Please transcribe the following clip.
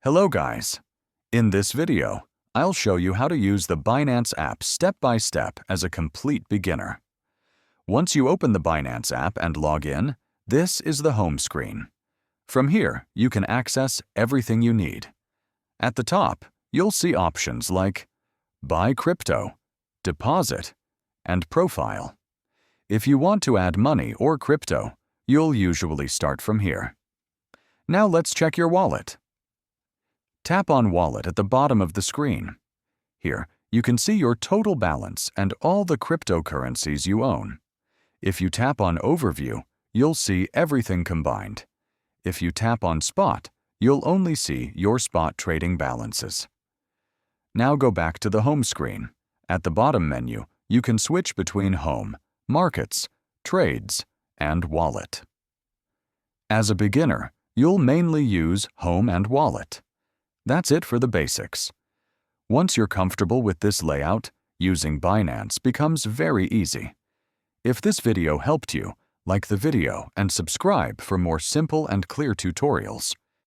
Hello guys! In this video, I'll show you how to use the Binance app step by step as a complete beginner. Once you open the Binance app and log in, this is the home screen. From here, you can access everything you need. At the top, you'll see options like Buy Crypto, Deposit, and Profile. If you want to add money or crypto, you'll usually start from here. Now let's check your wallet. Tap on Wallet at the bottom of the screen. Here, you can see your total balance and all the cryptocurrencies you own. If you tap on Overview, you'll see everything combined. If you tap on Spot, you'll only see your spot trading balances. Now go back to the home screen. At the bottom menu, you can switch between Home, Markets, Trades, and Wallet. As a beginner, you'll mainly use Home and Wallet. That's it for the basics. Once you're comfortable with this layout, using Binance becomes very easy. If this video helped you, like the video and subscribe for more simple and clear tutorials.